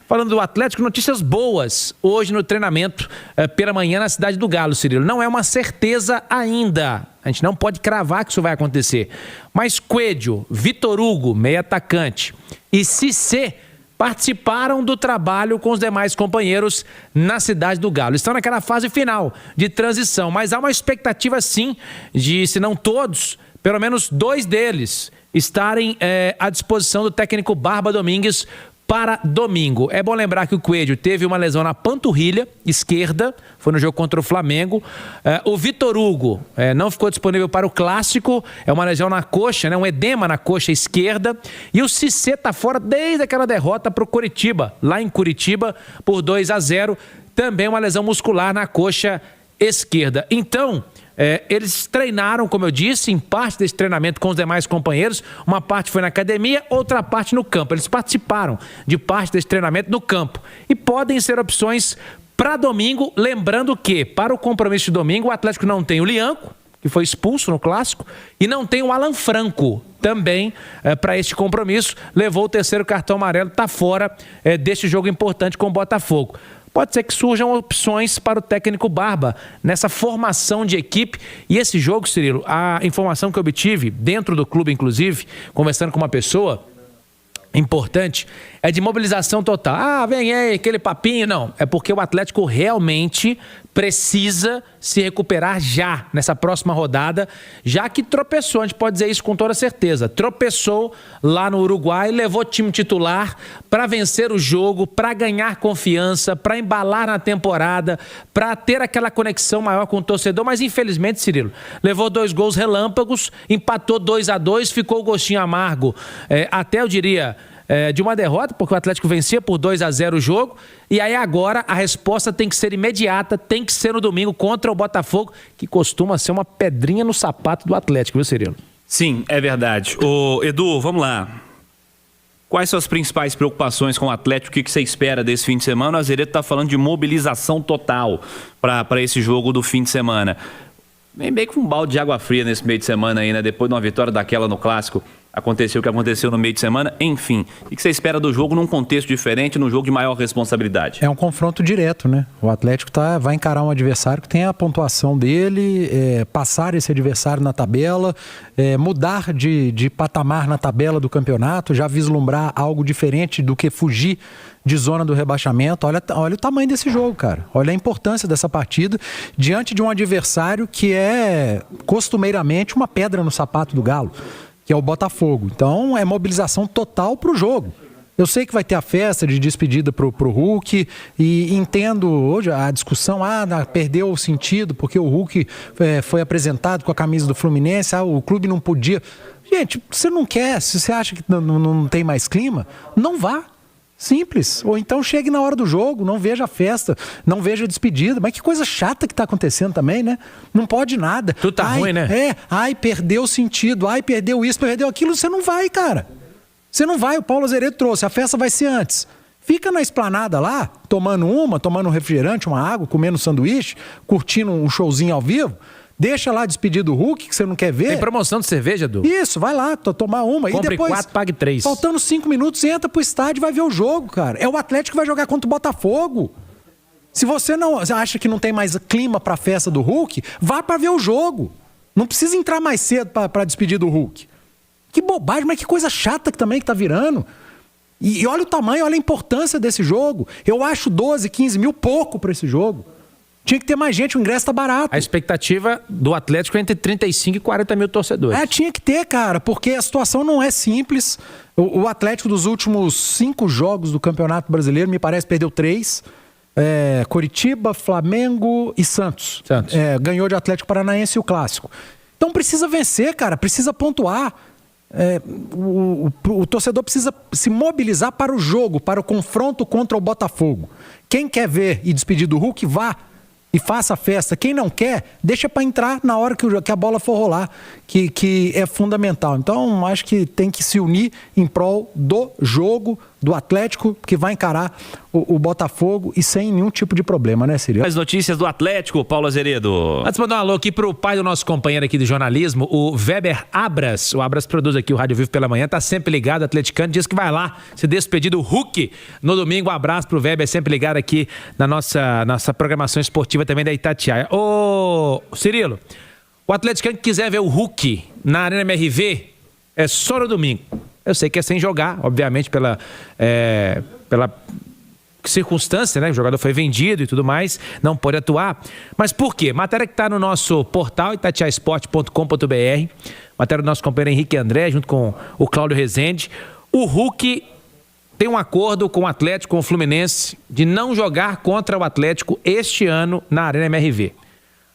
Falando do Atlético, notícias boas hoje no treinamento pela manhã na cidade do Galo, Cirilo. Não é uma certeza ainda. A gente não pode cravar que isso vai acontecer. Mas Coelho, Vitor Hugo, meio atacante, e Cissé participaram do trabalho com os demais companheiros na cidade do Galo. Estão naquela fase final de transição, mas há uma expectativa sim de, se não todos, pelo menos 2 deles estarem à disposição do técnico Barba Domingues para domingo. É bom lembrar que o Coelho teve uma lesão na panturrilha esquerda, foi no jogo contra o Flamengo. O Vitor Hugo não ficou disponível para o Clássico, é uma lesão na coxa, um edema na coxa esquerda. E o Cissé está fora desde aquela derrota para o Coritiba, lá em Curitiba, por 2-0. Também uma lesão muscular na coxa esquerda. Então, eles treinaram, como eu disse, em parte desse treinamento com os demais companheiros. Uma parte foi na academia, outra parte no campo. Eles participaram de parte desse treinamento no campo. E podem ser opções para domingo, lembrando que, para o compromisso de domingo, o Atlético não tem o Lianco, que foi expulso no Clássico, e não tem o Alan Franco, também para este compromisso. Levou o 3º cartão amarelo, está fora deste jogo importante com o Botafogo. Pode ser que surjam opções para o técnico Barba nessa formação de equipe. E esse jogo, Cirilo, a informação que eu obtive dentro do clube, inclusive, conversando com uma pessoa importante, é de mobilização total. Vem aí, aquele papinho. Não, é porque o Atlético realmente precisa se recuperar já, nessa próxima rodada, já que tropeçou, a gente pode dizer isso com toda certeza, tropeçou lá no Uruguai, levou time titular para vencer o jogo, para ganhar confiança, para embalar na temporada, para ter aquela conexão maior com o torcedor, mas infelizmente, Cirilo, levou 2 gols relâmpagos, empatou 2-2, ficou o gostinho amargo, até eu diria, de uma derrota, porque o Atlético vencia por 2-0 o jogo, e aí agora a resposta tem que ser imediata, tem que ser no domingo contra o Botafogo, que costuma ser uma pedrinha no sapato do Atlético, viu, Cirilo? Sim, é verdade. Edu, vamos lá. Quais são as principais preocupações com o Atlético? O que você espera desse fim de semana? O Azeredo está falando de mobilização total para esse jogo do fim de semana. Vem bem com um balde de água fria nesse meio de semana aí, né? Depois de uma vitória daquela no Clássico, aconteceu o que aconteceu no meio de semana. Enfim, o que você espera do jogo num contexto diferente, num jogo de maior responsabilidade? É um confronto direto, né? O Atlético vai encarar um adversário que tem a pontuação dele, passar esse adversário na tabela, mudar de patamar na tabela do campeonato, já vislumbrar algo diferente do que fugir de zona do rebaixamento. Olha o tamanho desse jogo, cara. Olha a importância dessa partida diante de um adversário que é costumeiramente uma pedra no sapato do Galo, que é o Botafogo. Então é mobilização total para o jogo. Eu sei que vai ter a festa de despedida pro Hulk e entendo hoje a discussão, perdeu o sentido porque o Hulk foi apresentado com a camisa do Fluminense, o clube não podia. Gente, você não quer, se você acha que não tem mais clima, não vá. Simples. Ou então chegue na hora do jogo, não veja a festa, não veja a despedida. Mas que coisa chata que tá acontecendo também, né? Não pode nada. Tudo tá ruim, né? Perdeu o sentido, perdeu isso, perdeu aquilo. Você não vai, cara. Você não vai, o Paulo Azeredo trouxe, a festa vai ser antes. Fica na esplanada lá, tomando um refrigerante, uma água, comendo sanduíche, curtindo um showzinho ao vivo. Deixa lá despedir do Hulk, que você não quer ver. Tem promoção de cerveja, Edu? Isso, vai lá, tomar uma. Compre e depois, 4, pague 3. Faltando 5 minutos, entra pro estádio e vai ver o jogo, cara. É o Atlético que vai jogar contra o Botafogo. Se você acha que não tem mais clima pra festa do Hulk, vá pra ver o jogo. Não precisa entrar mais cedo pra despedir do Hulk. Que bobagem, mas que coisa chata que também que tá virando. E olha o tamanho, olha a importância desse jogo. Eu acho 12, 15 mil pouco pra esse jogo. Tinha que ter mais gente, o ingresso tá barato. A expectativa do Atlético é entre 35 e 40 mil torcedores. Tinha que ter, cara, porque a situação não é simples. O Atlético dos últimos 5 jogos do Campeonato Brasileiro, me parece, perdeu 3. Coritiba, Flamengo e Santos. Ganhou de Atlético Paranaense e o Clássico. Então precisa vencer, cara, precisa pontuar. O torcedor precisa se mobilizar para o jogo, para o confronto contra o Botafogo. Quem quer ver e despedir do Hulk, vá e faça a festa. Quem não quer, deixa para entrar na hora que a bola for rolar, que é fundamental. Então, acho que tem que se unir em prol do jogo, do Atlético, que vai encarar o Botafogo e sem nenhum tipo de problema, né, Cirilo? As notícias do Atlético, Paulo Azeredo. Antes de mandar um alô aqui pro pai do nosso companheiro aqui de jornalismo, o Weber Abras. O Abras produz aqui o Rádio Vivo pela manhã, tá sempre ligado, atleticano, diz que vai lá se despedir do Hulk no domingo. Um abraço pro Weber, sempre ligado aqui na nossa programação esportiva também da Itatiaia. Ô, Cirilo, o atleticano que quiser ver o Hulk na Arena MRV é só no domingo. Eu sei que é sem jogar, obviamente, pela circunstância, né? O jogador foi vendido e tudo mais, não pode atuar. Mas por quê? Matéria que está no nosso portal, itatiaesporte.com.br, matéria do nosso companheiro Henrique André, junto com o Cláudio Rezende. O Hulk tem um acordo com o Atlético, com o Fluminense, de não jogar contra o Atlético este ano na Arena MRV.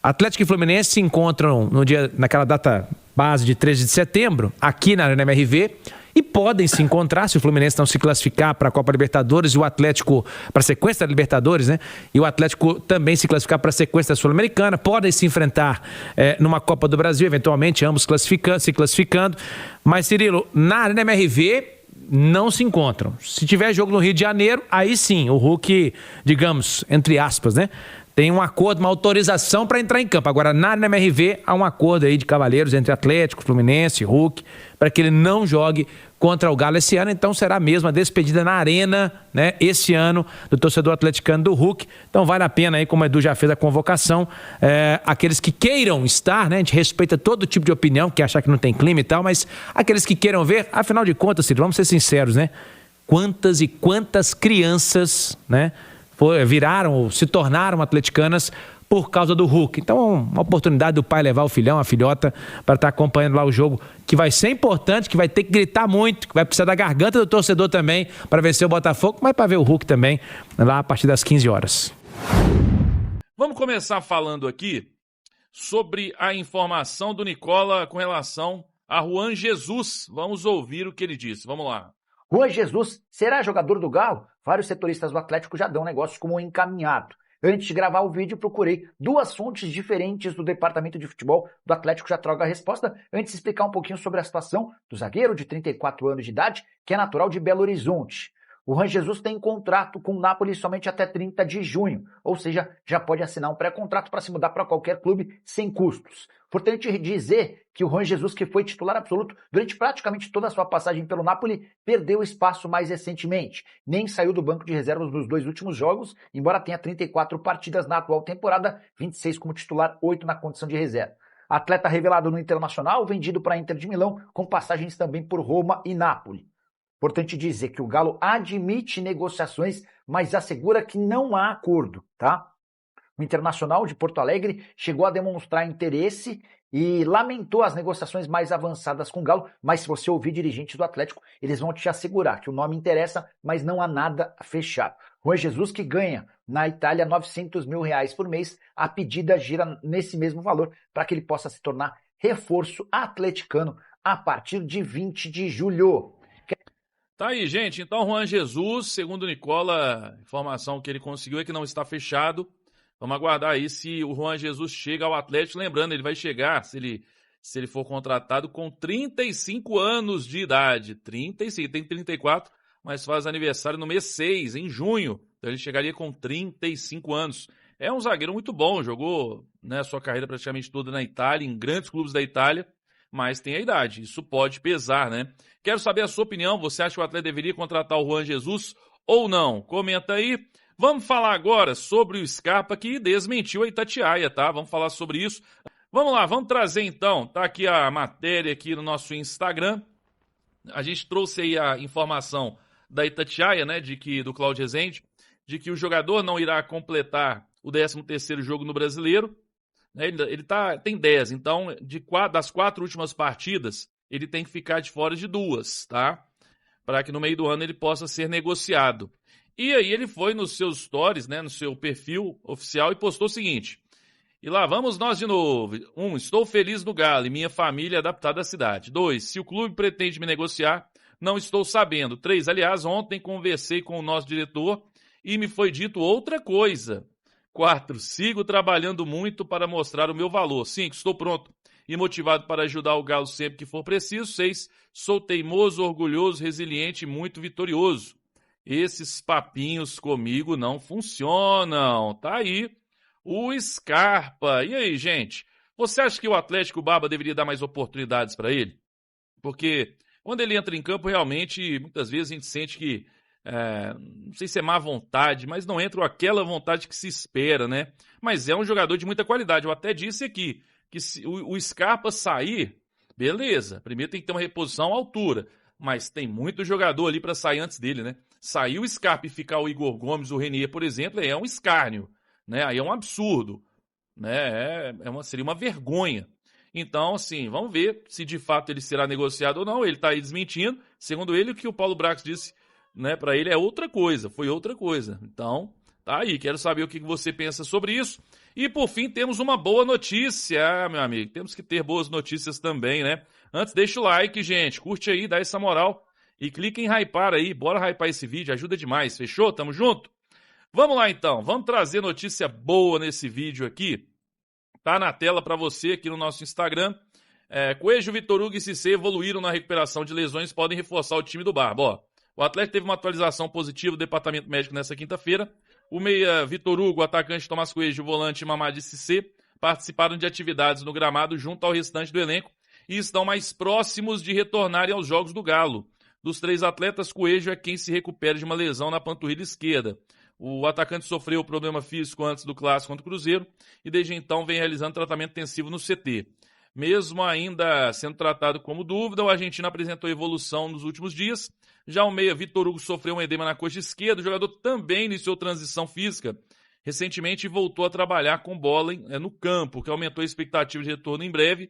Atlético e Fluminense se encontram naquela data base de 13 de setembro, aqui na Arena MRV, e podem se encontrar, se o Fluminense não se classificar para a Copa Libertadores e o Atlético para a sequência da Libertadores, né? E o Atlético também se classificar para a sequência da Sul-Americana, podem se enfrentar numa Copa do Brasil, eventualmente ambos se classificando. Mas, Cirilo, na Arena MRV não se encontram. Se tiver jogo no Rio de Janeiro, aí sim, o Hulk, digamos, entre aspas, né? Tem um acordo, uma autorização para entrar em campo. Agora, na Arena MRV, há um acordo aí de cavalheiros entre Atlético, Fluminense, Hulk, para que ele não jogue contra o Galo esse ano. Então, será mesmo a despedida na Arena, né, esse ano, do torcedor atleticano do Hulk. Então, vale a pena aí, como o Edu já fez a convocação, aqueles que queiram estar, né, a gente respeita todo tipo de opinião, que achar que não tem clima e tal, mas aqueles que queiram ver, afinal de contas, Ciro, vamos ser sinceros, né? Quantas e quantas crianças, né, viraram ou se tornaram atleticanas por causa do Hulk. Então, uma oportunidade do pai levar o filhão, a filhota, para estar acompanhando lá o jogo, que vai ser importante, que vai ter que gritar muito, que vai precisar da garganta do torcedor também para vencer o Botafogo, mas para ver o Hulk também lá a partir das 15 horas. Vamos começar falando aqui sobre a informação do Nicola com relação a Juan Jesus. Vamos ouvir o que ele disse. Vamos lá. Juan Jesus será jogador do Galo? Vários setoristas do Atlético já dão negócio como encaminhado. Antes de gravar o vídeo, procurei duas fontes diferentes do departamento de futebol do Atlético. Já trago a resposta. Antes de explicar um pouquinho sobre a situação do zagueiro de 34 anos de idade, que é natural de Belo Horizonte. O Juan Jesus tem contrato com o Napoli somente até 30 de junho, ou seja, já pode assinar um pré-contrato para se mudar para qualquer clube sem custos. Importante dizer que o Juan Jesus, que foi titular absoluto durante praticamente toda a sua passagem pelo Napoli, perdeu espaço mais recentemente. Nem saiu do banco de reservas nos 2 últimos jogos, embora tenha 34 partidas na atual temporada, 26 como titular, 8 na condição de reserva. Atleta revelado no Internacional, vendido para a Inter de Milão, com passagens também por Roma e Napoli. Importante dizer que o Galo admite negociações, mas assegura que não há acordo, tá? O Internacional de Porto Alegre chegou a demonstrar interesse e lamentou as negociações mais avançadas com o Galo, mas se você ouvir dirigentes do Atlético, eles vão te assegurar que o nome interessa, mas não há nada fechado. Juan Jesus, que ganha na Itália R$900 mil por mês, a pedida gira nesse mesmo valor para que ele possa se tornar reforço atleticano a partir de 20 de julho. Tá aí, gente. Então, Juan Jesus, segundo o Nicola, a informação que ele conseguiu é que não está fechado. Vamos aguardar aí se o Juan Jesus chega ao Atlético. Lembrando, ele vai chegar, se ele for contratado, com 35 anos de idade. 35, tem 34, mas faz aniversário no mês 6, em junho. Então ele chegaria com 35 anos. É um zagueiro muito bom, jogou, né, sua carreira praticamente toda na Itália, em grandes clubes da Itália, mas tem a idade. Isso pode pesar, né? Quero saber a sua opinião. Você acha que o Atlético deveria contratar o Juan Jesus ou não? Comenta aí. Vamos falar agora sobre o Scarpa, que desmentiu a Itatiaia, tá? Vamos falar sobre isso. Vamos lá, vamos trazer então. Tá aqui a matéria aqui no nosso Instagram. A gente trouxe aí a informação da Itatiaia, né, do Cláudio Rezende, de que o jogador não irá completar o 13º jogo no Brasileiro. Ele tem 10, então das 4 últimas partidas, ele tem que ficar de fora de 2, tá? Para que no meio do ano ele possa ser negociado. E aí ele foi nos seus stories, né, no seu perfil oficial e postou o seguinte: e lá vamos nós de novo. 1, estou feliz no Galo e minha família adaptada à cidade. 2, se o clube pretende me negociar, não estou sabendo. 3, aliás, ontem conversei com o nosso diretor e me foi dito outra coisa. 4, sigo trabalhando muito para mostrar o meu valor. 5, estou pronto e motivado para ajudar o Galo sempre que for preciso. 6, sou teimoso, orgulhoso, resiliente e muito vitorioso. Esses papinhos comigo não funcionam. Tá aí o Scarpa. E aí, gente? Você acha que o Atlético Barba deveria dar mais oportunidades para ele? Porque quando ele entra em campo, realmente, muitas vezes a gente sente que, não sei se é má vontade, mas não entra aquela vontade que se espera, né? Mas é um jogador de muita qualidade. Eu até disse aqui que se o Scarpa sair, beleza. Primeiro tem que ter uma reposição à altura. Mas tem muito jogador ali para sair antes dele, né? Sair o Scarpa e ficar o Igor Gomes, o Renier, por exemplo, aí é um escárnio, né? Aí é um absurdo, né? Seria uma vergonha. Então, assim, vamos ver se de fato ele será negociado ou não. Ele está aí desmentindo. Segundo ele, o que o Paulo Brax disse, né, para ele é outra coisa, foi outra coisa. Então, tá aí. Quero saber o que você pensa sobre isso. E, por fim, temos uma boa notícia, meu amigo. Temos que ter boas notícias também, né? Antes, deixa o like, gente. Curte aí, dá essa moral. E clica em hypar aí. Bora hypar esse vídeo, ajuda demais. Fechou? Tamo junto? Vamos lá, então. Vamos trazer notícia boa nesse vídeo aqui. Tá na tela para você aqui no nosso Instagram. Coelho, Vitor Hugo e Cissé evoluíram na recuperação de lesões, podem reforçar o time do Barba. Ó, o Atlético teve uma atualização positiva do departamento médico nessa quinta-feira. O meia Vitor Hugo, o atacante Tomás Coelho, o volante Mamadi Cissé participaram de atividades no gramado junto ao restante do elenco e estão mais próximos de retornarem aos jogos do Galo. Dos 3 atletas, Coelho é quem se recupera de uma lesão na panturrilha esquerda. O atacante sofreu problema físico antes do clássico contra o Cruzeiro e desde então vem realizando tratamento intensivo no CT. Mesmo ainda sendo tratado como dúvida, o argentino apresentou evolução nos últimos dias. Já o meia Vitor Hugo sofreu um edema na coxa esquerda. O jogador também iniciou transição física recentemente e voltou a trabalhar com bola no campo, que aumentou a expectativa de retorno em breve.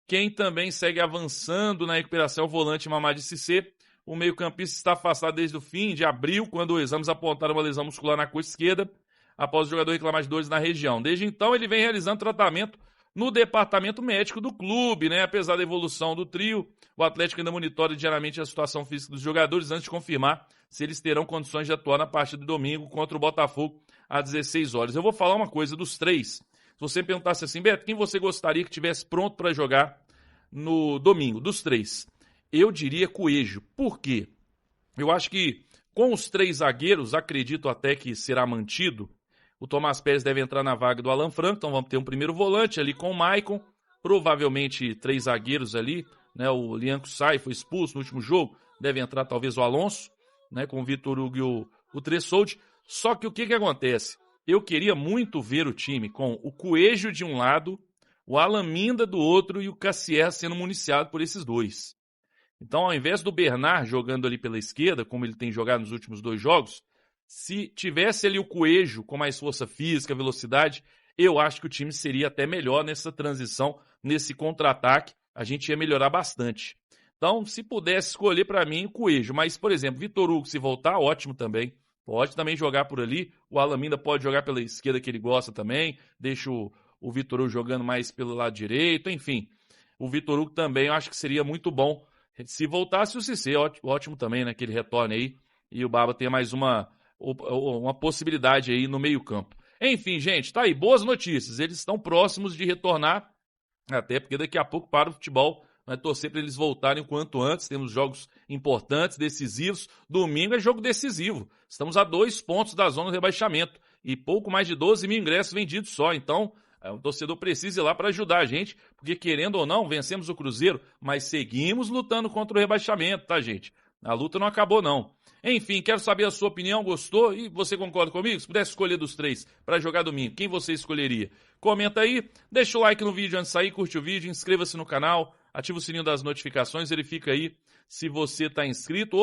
Quem também segue avançando na recuperação é o volante Mamadi Cissé. O meio-campista está afastado desde o fim de abril, quando os exames apontaram uma lesão muscular na coxa esquerda, após o jogador reclamar de dores na região. Desde então, ele vem realizando tratamento no departamento médico do clube, né? Apesar da evolução do trio, o Atlético ainda monitora diariamente a situação física dos jogadores antes de confirmar se eles terão condições de atuar na partida de domingo contra o Botafogo às 16 horas. Eu vou falar uma coisa dos 3. Se você perguntasse assim, Beto, quem você gostaria que tivesse pronto para jogar no domingo? Dos 3. Eu diria Coelho. Por quê? Eu acho que com os 3 zagueiros, acredito até que será mantido. O Tomás Pérez deve entrar na vaga do Alan Franco, então vamos ter um primeiro volante ali com o Maicon, provavelmente 3 zagueiros ali, né? O Lianco sai, foi expulso no último jogo, deve entrar talvez o Alonso, né? Com o Vitor Hugo e o Tressoldi. Só que o que acontece? Eu queria muito ver o time com o Coelho de um lado, o Alan Minda do outro e o Cassier sendo municiado por esses 2. Então, ao invés do Bernard jogando ali pela esquerda, como ele tem jogado nos últimos 2 jogos, se tivesse ali o Coelho com mais força física, velocidade, eu acho que o time seria até melhor nessa transição, nesse contra-ataque, a gente ia melhorar bastante. Então, se pudesse escolher para mim, o Coelho. Mas, por exemplo, Vitor Hugo, se voltar, ótimo também. Pode também jogar por ali. O Alaminda pode jogar pela esquerda, que ele gosta também. Deixa o Vitor Hugo jogando mais pelo lado direito. Enfim, o Vitor Hugo também eu acho que seria muito bom. Se voltasse o Cissé, ótimo também, né? Que ele retorne aí e o Barba tenha mais uma possibilidade aí no meio-campo. Enfim, gente, tá aí. Boas notícias. Eles estão próximos de retornar, até porque daqui a pouco para o futebol. Vai torcer para eles voltarem o quanto antes. Temos jogos importantes, decisivos. Domingo é jogo decisivo. Estamos a 2 pontos da zona de rebaixamento. E pouco mais de 12 mil ingressos vendidos só. Então, o torcedor precisa ir lá para ajudar a gente. Porque, querendo ou não, vencemos o Cruzeiro. Mas seguimos lutando contra o rebaixamento, tá, gente? A luta não acabou, não. Enfim, quero saber a sua opinião. Gostou? E você concorda comigo? Se pudesse escolher dos 3 para jogar domingo, quem você escolheria? Comenta aí. Deixa o like no vídeo antes de sair. Curte o vídeo. Inscreva-se no canal. Ativa o sininho das notificações, verifica aí se você está inscrito.